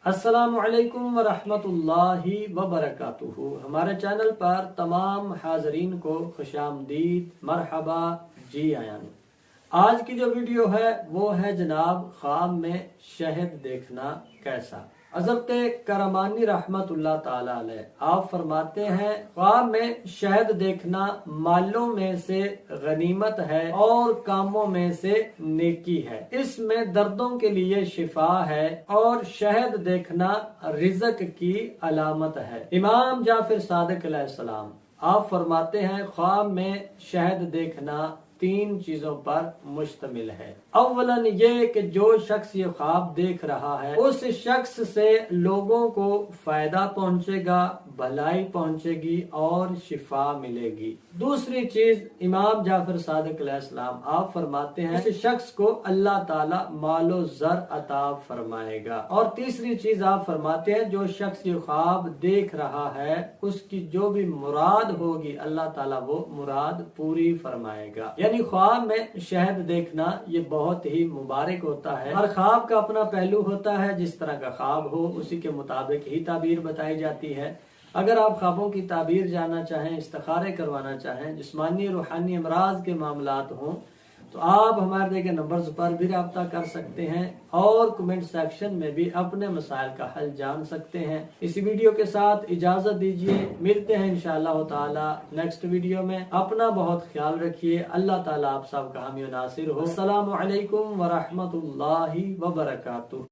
السلام علیکم ورحمۃ اللہ وبرکاتہ۔ ہمارے چینل پر تمام حاضرین کو خوش آمدید، مرحبا، جی آیان۔ آج کی جو ویڈیو ہے وہ ہے جناب خواب میں شہد دیکھنا کیسا۔ حضرت کرمانی رحمت اللہ تعالی علیہ آپ فرماتے ہیں خواب میں شہد دیکھنا مالوں میں سے غنیمت ہے اور کاموں میں سے نیکی ہے، اس میں دردوں کے لیے شفا ہے اور شہد دیکھنا رزق کی علامت ہے۔ امام جعفر صادق علیہ السلام آپ فرماتے ہیں خواب میں شہد دیکھنا 3 چیزوں پر مشتمل ہے۔ اولاً یہ کہ جو شخص یہ خواب دیکھ رہا ہے اس شخص سے لوگوں کو فائدہ پہنچے گا، بھلائی پہنچے گی اور شفا ملے گی۔ دوسری چیز امام جعفر صادق علیہ السلام آپ فرماتے ہیں اس شخص کو اللہ تعالی مال و زر عطا فرمائے گا۔ اور تیسری چیز آپ فرماتے ہیں جو شخص یہ خواب دیکھ رہا ہے اس کی جو بھی مراد ہوگی اللہ تعالی وہ مراد پوری فرمائے گا۔ یعنی خواب میں شہد دیکھنا یہ بہت ہی مبارک ہوتا ہے۔ ہر خواب کا اپنا پہلو ہوتا ہے، جس طرح کا خواب ہو اسی کے مطابق ہی تعبیر بتائی جاتی ہے۔ اگر آپ خوابوں کی تعبیر جاننا چاہیں، استخارے کروانا چاہیں، جسمانی روحانی امراض کے معاملات ہوں تو آپ ہمارے دیے گئے نمبرز پر بھی رابطہ کر سکتے ہیں اور کمنٹ سیکشن میں بھی اپنے مسائل کا حل جان سکتے ہیں۔ اسی ویڈیو کے ساتھ اجازت دیجیے، ملتے ہیں انشاءاللہ تعالی نیکسٹ ویڈیو میں۔ اپنا بہت خیال رکھیے، اللہ تعالی آپ سب کا حامی و ناصر ہو۔ السلام علیکم ورحمۃ اللہ وبرکاتہ۔